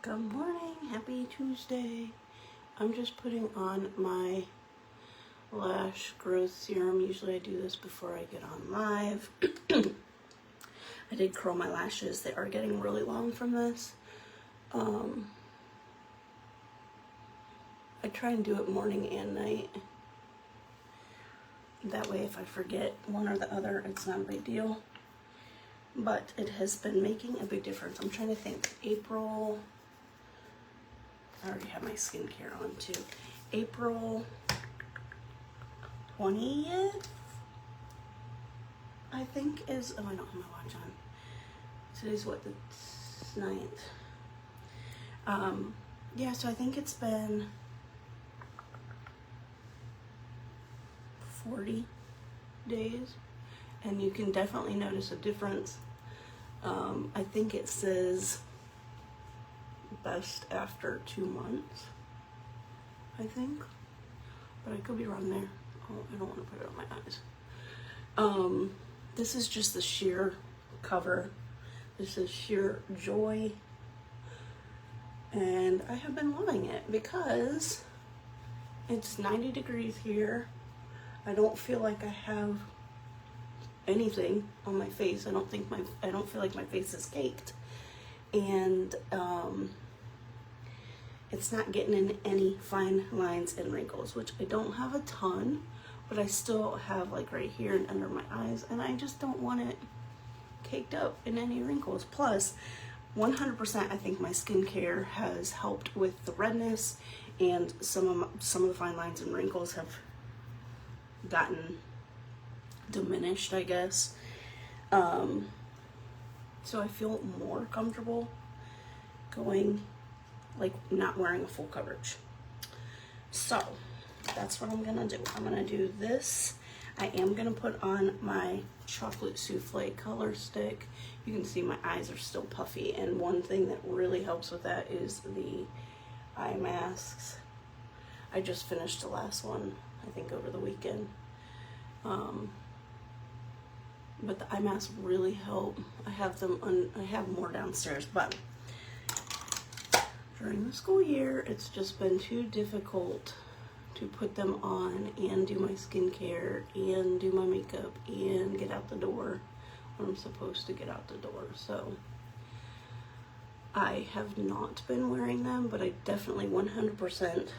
Good morning, happy Tuesday. I'm just putting on my lash growth serum. Usually I do this before I get on live. I did curl my lashes. They are getting really long from this. I try and do it morning and night. That way if I forget one or the other, it's not a big deal. But it has been making a big difference. I'm trying to think. April, I already have my skincare on too. April 20th, I think is, oh, I don't have my watch on. Today's what, the 9th. Yeah, so I think it's been 40 days, and you can definitely notice a difference. I think it says best after 2 months, I think, but I could be wrong there. Oh, I don't want to put it on my eyes. This is just the sheer cover. This is Sheer Joy, and I have been loving it because it's 90 degrees here. I don't feel like I have anything on my face. I don't feel like my face is caked, and it's not getting in any fine lines and wrinkles, which I don't have a ton, but I still have like right here and under my eyes, and I just don't want it caked up in any wrinkles. Plus 100% I think my skincare has helped with the redness, and some of the fine lines and wrinkles have gotten diminished, I guess. So I feel more comfortable going, like, not wearing a full coverage. So that's what I'm gonna do. I'm gonna do this. I am gonna put on my Chocolate Soufflé Color Stick. You can see my eyes are still puffy, and one thing that really helps with that is the eye masks. I just finished the last one, I think, over the weekend. But the eye masks really help. I have them I have more downstairs, but during the school year, it's just been too difficult to put them on and do my skincare and do my makeup and get out the door when I'm supposed to get out the door. So I have not been wearing them, but I definitely 100%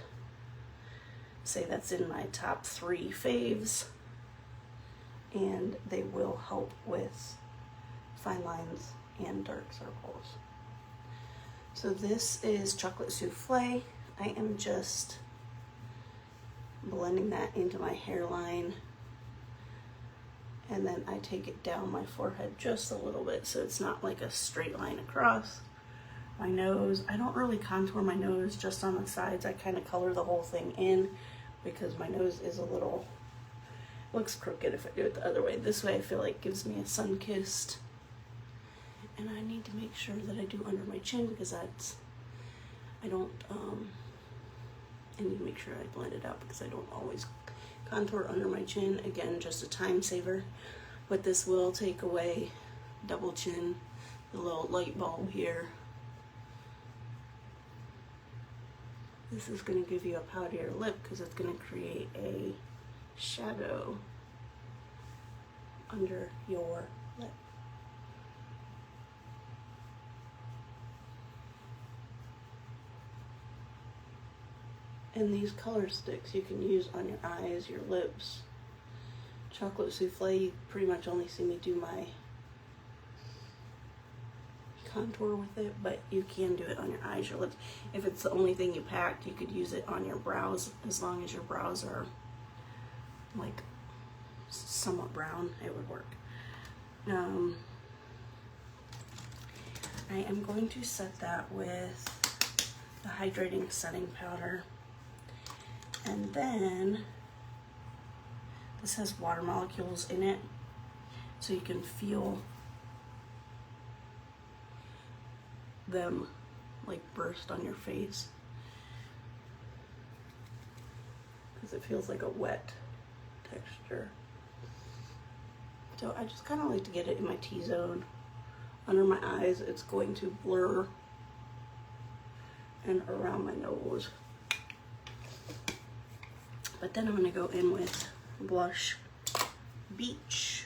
say that's in my top 3 faves, and they will help with fine lines and dark circles. So this is Chocolate Soufflé. I am just blending that into my hairline, and then I take it down my forehead just a little bit so it's not like a straight line across. My nose, I don't really contour my nose, just on the sides. I kind of color the whole thing in because my nose is a little, looks crooked if I do it the other way. This way I feel like gives me a sun-kissed. And I need to make sure that I do under my chin because that's, I need to make sure I blend it out because I don't always contour under my chin. Again, just a time saver, but this will take away double chin, the little light bulb here. This is going to give you a powdier lip because it's going to create a shadow under your lip. And these color sticks you can use on your eyes, your lips. Chocolate Soufflé, you pretty much only see me do my contour with it, but you can do it on your eyes, your lips. If it's the only thing you packed, you could use it on your brows, as long as your brows are like somewhat brown, it would work. I am going to set that with the Hydrating Setting Powder. And then this has water molecules in it, so you can feel them like burst on your face, because it feels like a wet texture. So I just kind of like to get it in my T-zone under my eyes. It's going to blur and around my nose. But then I'm going to go in with Blush Beach.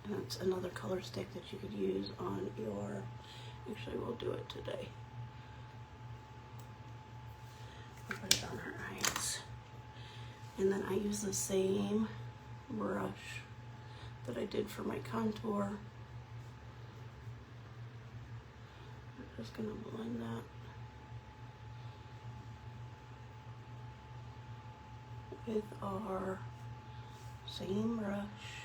And that's another color stick that you could use on your, actually we'll do it today. I'll put it on her eyes. And then I use the same brush that I did for my contour. I'm just going to blend that. With our same brush.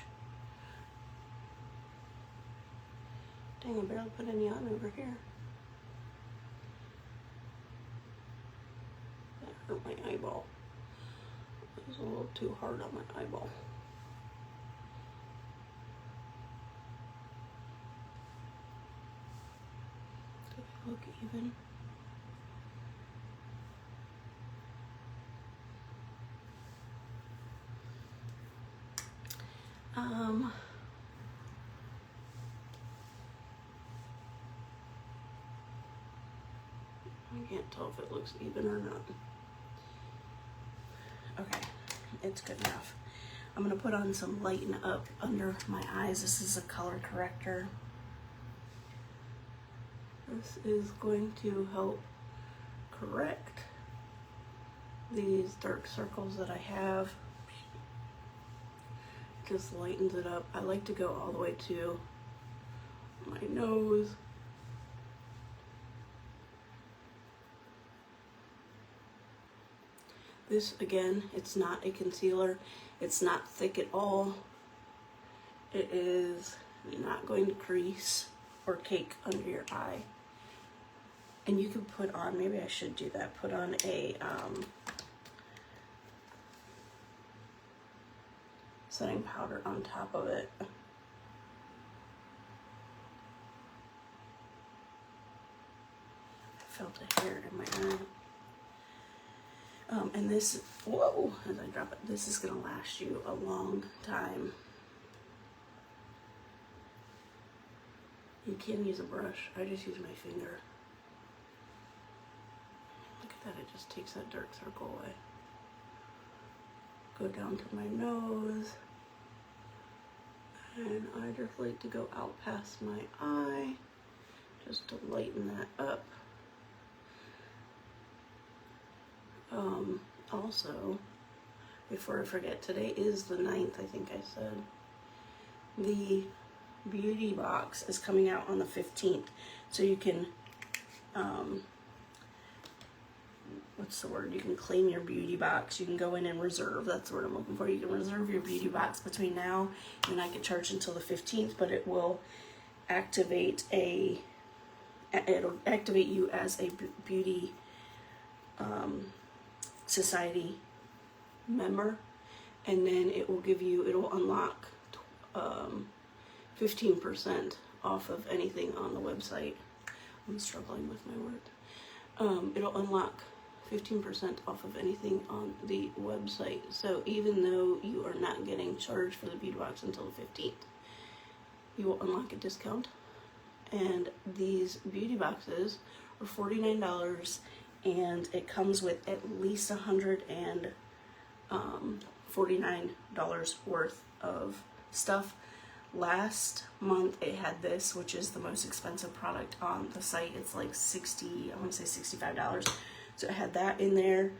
Dang, I barely put any on over here. That hurt my eyeball. It was a little too hard on my eyeball. Does it look even? I can't tell if it looks even or not. Okay, it's good enough. I'm gonna put on some Lighten Up under my eyes. This is a color corrector. This is going to help correct these dark circles that I have. Just lightens it up. I like to go all the way to my nose. This, again, it's not a concealer. It's not thick at all. It is not going to crease or cake under your eye. And you can put on, maybe I should do that, put on a setting powder on top of it. I felt a hair in my eye. And this, whoa, as I drop it, this is gonna last you a long time. You can use a brush. I just use my finger. Look at that, it just takes that dark circle away. Go down to my nose. And I just like to go out past my eye, just to lighten that up. Also, before I forget, today is the 9th, I think I said. The beauty box is coming out on the 15th. So you can, what's the word? You can claim your beauty box. You can go in and reserve. That's the word I'm looking for. You can reserve your beauty box between now and I get charged until the 15th, but it will activate it'll activate you as a beauty society member, and then it will give you, it'll unlock 15% off of anything on the website. I'm struggling with my word. It'll unlock 15% off of anything on the website. So even though you are not getting charged for the beauty box until the 15th, you will unlock a discount. And these beauty boxes are $49, and it comes with at least $149 worth of stuff. Last month it had this, which is the most expensive product on the site. It's like I want to say $65. So it had that in there,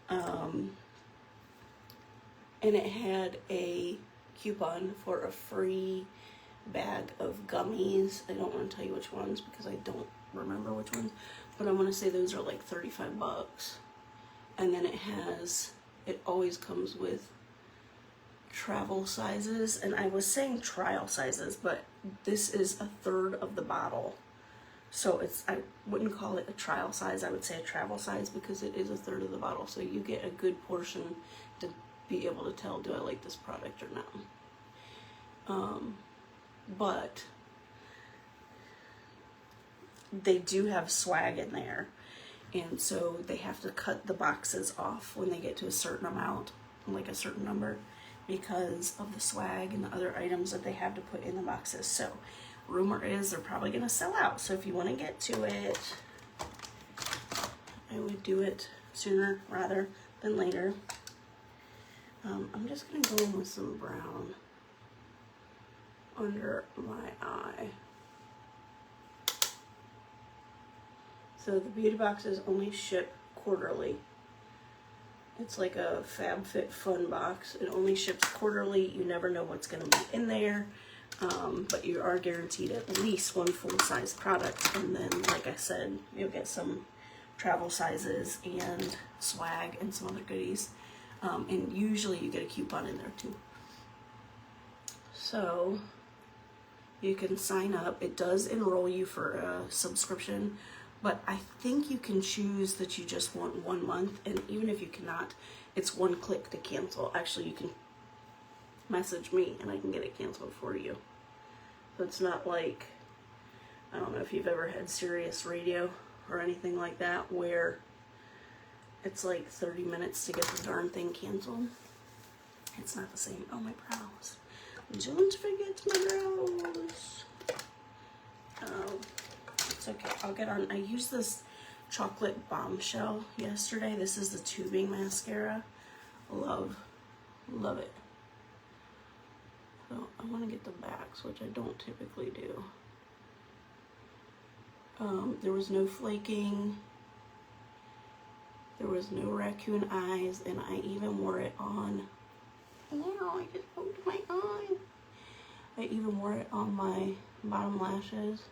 and it had a coupon for a free bag of gummies. I don't want to tell you which ones because I don't remember which ones, but I want to say those are like 35 bucks. And then it always comes with travel sizes, and I was saying trial sizes, but this is 1/3 of the bottle. So I wouldn't call it a trial size, I would say a travel size, because it is 1/3 of the bottle. So you get a good portion to be able to tell, do I like this product or not? But they do have swag in there, and so they have to cut the boxes off when they get to a certain amount, like a certain number, because of the swag and the other items that they have to put in the boxes. So rumor is they're probably going to sell out. So if you want to get to it, I would do it sooner rather than later. I'm just gonna go in with some brown under my eye. So the beauty boxes only ship quarterly. It's like a FabFitFun box. It only ships quarterly. You never know what's going to be in there, but you are guaranteed at least one full-size product. And then, like I said, you'll get some travel sizes and swag and some other goodies. And usually you get a coupon in there too. So you can sign up. It does enroll you for a subscription, but I think you can choose that you just want 1 month, and even if you cannot, it's one click to cancel. Actually, you can message me and I can get it canceled for you. So it's not like, I don't know if you've ever had Sirius Radio or anything like that, where it's like 30 minutes to get the darn thing canceled. It's not the same. Oh, my brows. Don't forget my brows. It's okay. I'll get on. I used this Chocolate Bombshell yesterday. This is the tubing mascara. Love it. So I want to get the backs, which I don't typically do. There was no flaking. There was no raccoon eyes, and I even wore it on. Ow, I just poked my eye. I even wore it on my bottom lashes.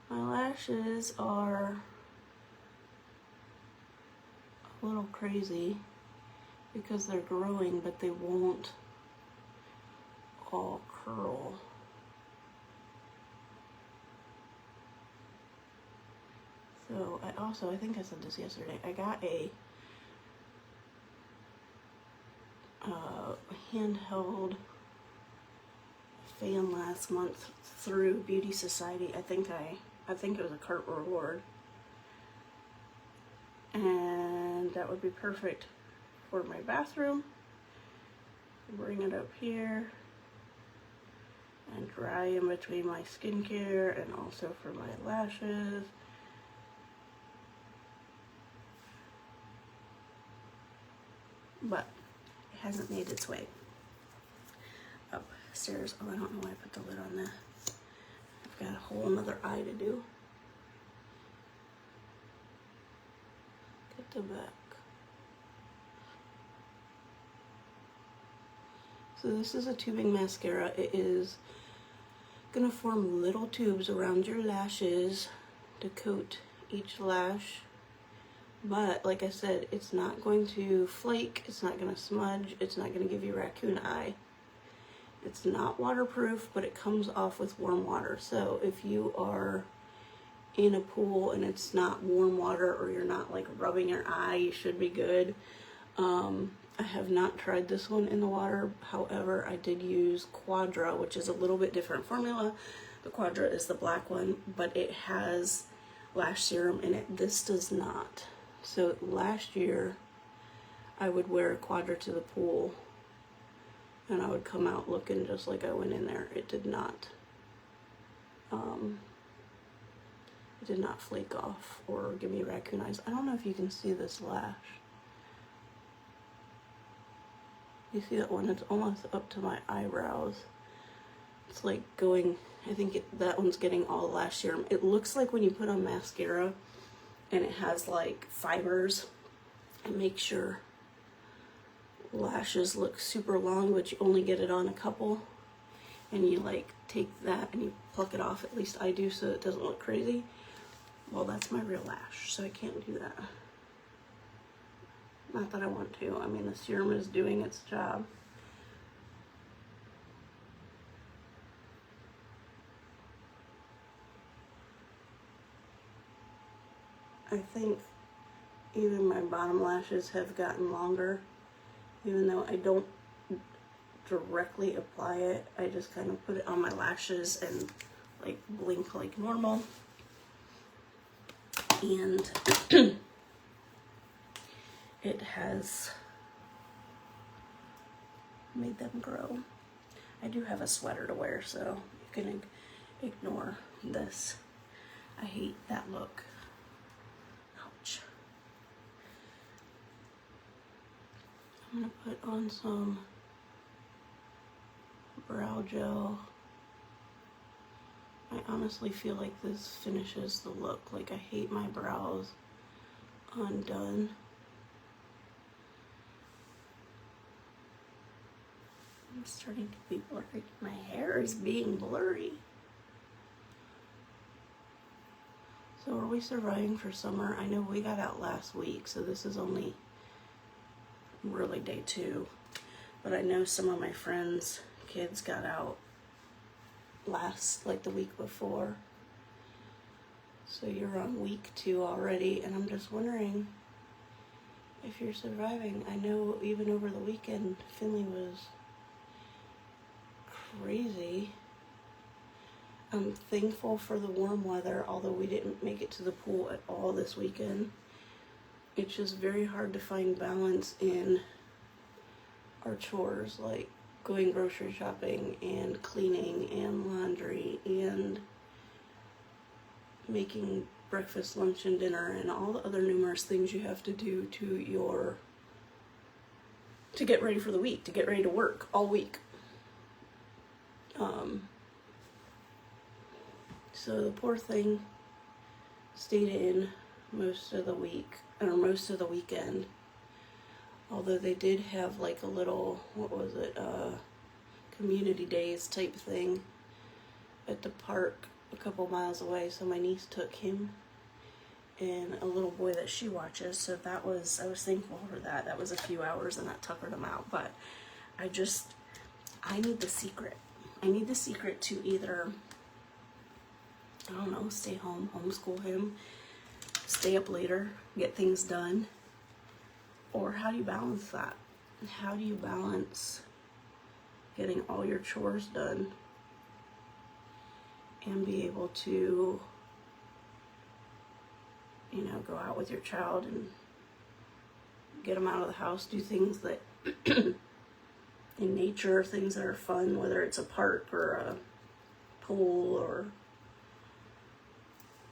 My lashes are a little crazy because they're growing, but they won't all curl. So I think I said this yesterday, I got a handheld fan last month through Beauty Society. I think it was a cart reward, and that would be perfect for my bathroom. Bring it up here and dry in between my skincare and also for my lashes. But it hasn't made its way upstairs. Oh, I don't know why I put the lid on that. I've got a whole another eye to do. Get the back. So this is a tubing mascara. It is gonna form little tubes around your lashes to coat each lash. But like I said, it's not going to flake, it's not going to smudge, it's not going to give you raccoon eye. It's not waterproof, but it comes off with warm water. So if you are in a pool and it's not warm water, or you're not like rubbing your eye, you should be good. I have not tried this one in the water. However, I did use Quadra, which is a little bit different formula. The Quadra is the black one, but it has lash serum in it. This does not. So last year, I would wear a Quadra to the pool, and I would come out looking just like I went in there. It did not flake off or give me raccoon eyes. I don't know if you can see this lash. You see that one? It's almost up to my eyebrows. It's like going, I think that one's getting all the lash serum. It looks like when you put on mascara and it has like fibers, it makes your lashes look super long, but you only get it on a couple, and you like take that and you pluck it off. At least I do, so it doesn't look crazy. Well, that's my real lash, so I can't do that. Not that I want to. I mean, the serum is doing its job. I think even my bottom lashes have gotten longer, even though I don't directly apply it. I just kind of put it on my lashes and like blink like normal. And it has made them grow. I do have a sweater to wear, so you can ignore this. I hate that look. Ouch. I'm gonna put on some brow gel. I honestly feel like this finishes the look. Like, I hate my brows undone. I'm starting to be blurry. My hair is being blurry. So are we surviving for summer? I know we got out last week, so this is only really day 2. But I know some of my friends' kids got out like the week before. So you're on week 2 already, and I'm just wondering if you're surviving. I know even over the weekend, Finley was crazy. I'm thankful for the warm weather, although we didn't make it to the pool at all this weekend. It's just very hard to find balance in our chores, like going grocery shopping and cleaning and laundry and making breakfast, lunch, and dinner and all the other numerous things you have to do to get ready for the week, to get ready to work all week. So the poor thing stayed in most of the week, or most of the weekend. Although they did have like a little, what was it, community days type thing at the park a couple miles away. So my niece took him and a little boy that she watches. So I was thankful for that. That was a few hours and that tuckered him out. But I need the secret. I need the secret to either, I don't know, stay home, homeschool him, stay up later, get things done. Or how do you balance that? How do you balance getting all your chores done and be able to, you know, go out with your child and get them out of the house, do things that in nature, things that are fun, whether it's a park or a pool, or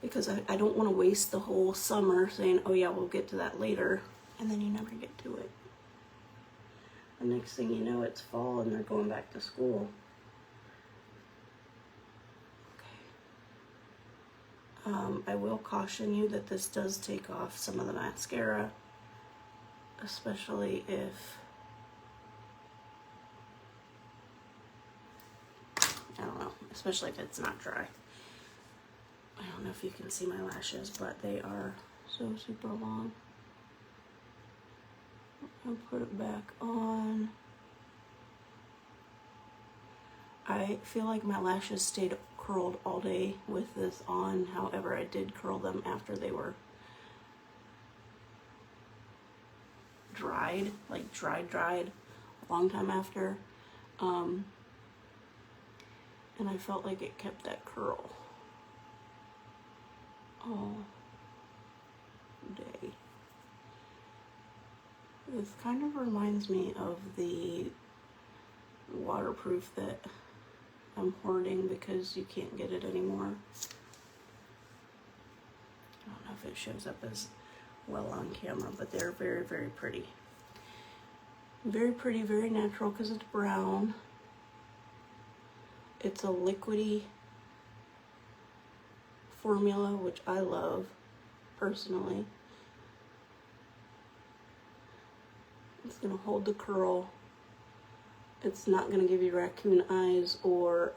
because I don't want to waste the whole summer saying, oh yeah, we'll get to that later, and then you never get to it. The next thing you know, it's fall and they're going back to school. Okay. I will caution you that this does take off some of the mascara, especially if, I don't know, especially if it's not dry. I don't know if you can see my lashes, but they are so super long. I'll put it back on. I feel like my lashes stayed curled all day with this on. However, I did curl them after they were dried, like dried a long time after. And I felt like it kept that curl all day. This kind of reminds me of the waterproof that I'm hoarding because you can't get it anymore. I don't know if it shows up as well on camera, but they're very, very pretty. Very pretty, very natural because it's brown. It's a liquidy formula, which I love personally. It's going to hold the curl. It's not going to give you raccoon eyes or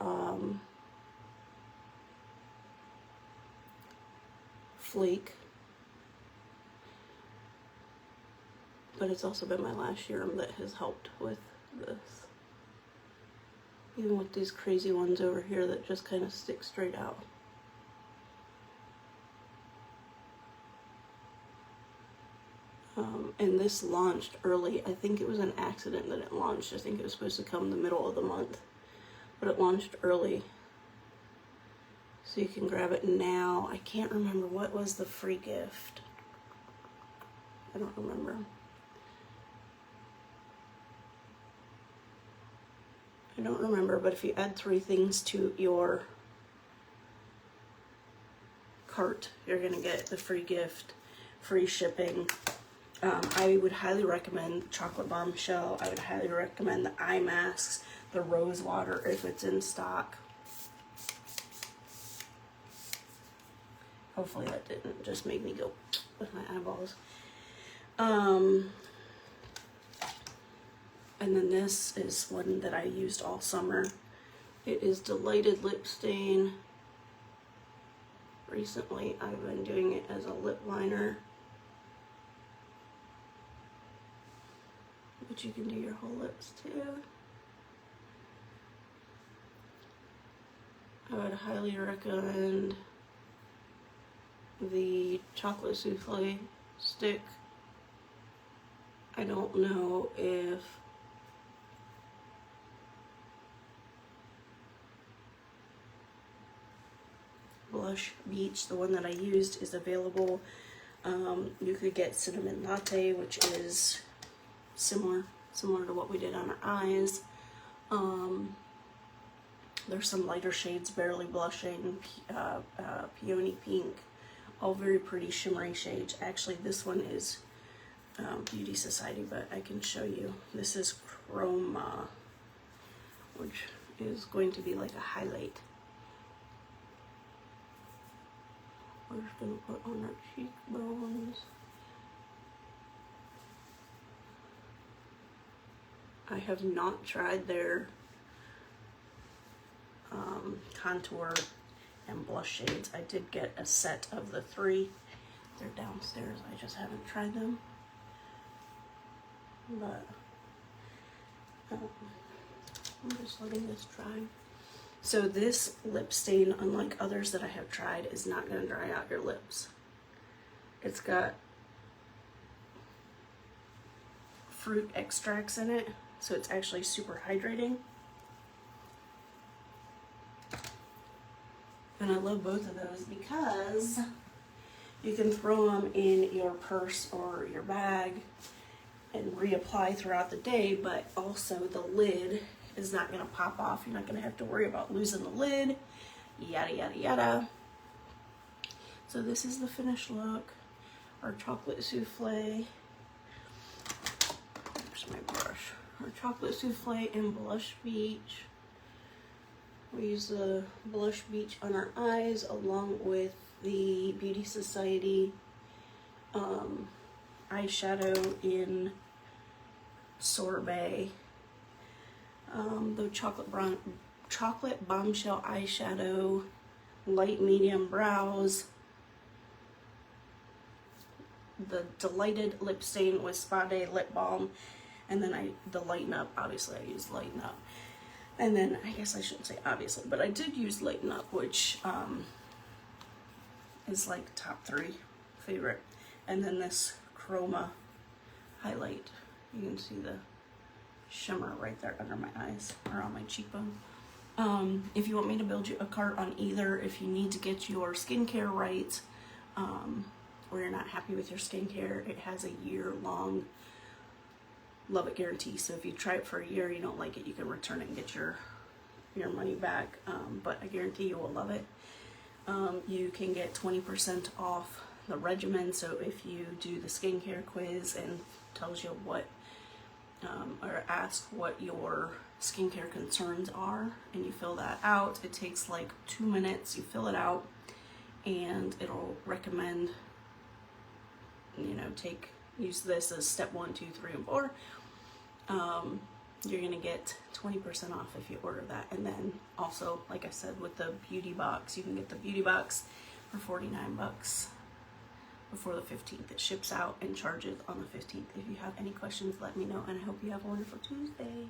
flake. But it's also been my lash serum that has helped with this. Even with these crazy ones over here that just kind of stick straight out. and this launched early. I think it was an accident that it launched. I think it was supposed to come in the middle of the month, but it launched early. So you can grab it now. I can't remember what was the free gift. I don't remember. I don't remember, but if you add 3 things to your cart, you're gonna get the free gift, free shipping. I would highly recommend Chocolate Bombshell. I would highly recommend the eye masks, the rose water if it's in stock. Hopefully that didn't just make me go with my eyeballs. And then this is one that I used all summer. It is Delighted Lip Stain. Recently, I've been doing it as a lip liner. But you can do your whole lips too. I would highly recommend the Chocolate Soufflé Stick. I don't know if Blush Beach, the one that I used, is available. You could get Cinnamon Latte, which is similar to what we did on our eyes. There's some lighter shades, Barely Blushing, Peony Pink, all very pretty shimmery shades. Actually, this one is Beauty Society, but I can show you. This is Chroma, which is going to be like a highlight. We're just going to put on our cheekbones. I have not tried their contour and blush shades. I did get a set of the 3. They're downstairs. I just haven't tried them. But I'm just letting this dry. So this lip stain, unlike others that I have tried, is not going to dry out your lips. It's got fruit extracts in it, so it's actually super hydrating. And I love both of those because you can throw them in your purse or your bag and reapply throughout the day, but also the lid is not going to pop off. You're not going to have to worry about losing the lid, yada yada yada. So this is the finished look. Our chocolate souffle. There's my brush. Our chocolate souffle and Blush Beach. We use the Blush Beach on our eyes along with the Beauty Society eyeshadow in Sorbet. The Chocolate Bombshell eyeshadow, light medium brows. The Delighted lip stain with Spa Day Lip Balm. And then the Lighten Up, obviously I used Lighten Up. And then, I guess I shouldn't say obviously, but I did use Lighten Up, which is like top 3 favorite. And then this Chroma Highlight. You can see the shimmer right there under my eyes, or on my cheekbone. If you want me to build you a cart on either, if you need to get your skincare right, or you're not happy with your skincare, it has a year-long love it guarantee. So if you try it for a year, you don't like it, you can return it and get your money back. But I guarantee you will love it. You can get 20% off the regimen. So if you do the skincare quiz and tells you what, or ask what your skincare concerns are, and you fill that out, it takes like 2 minutes. You fill it out, and it'll recommend, use this as step 1, 2, 3, and 4. You're gonna get 20% off if you order that. And then also, like I said, with the beauty box, you can get the beauty box for 49 bucks before the 15th. It ships out and charges on the 15th. If you have any questions, let me know, and I hope you have a wonderful Tuesday.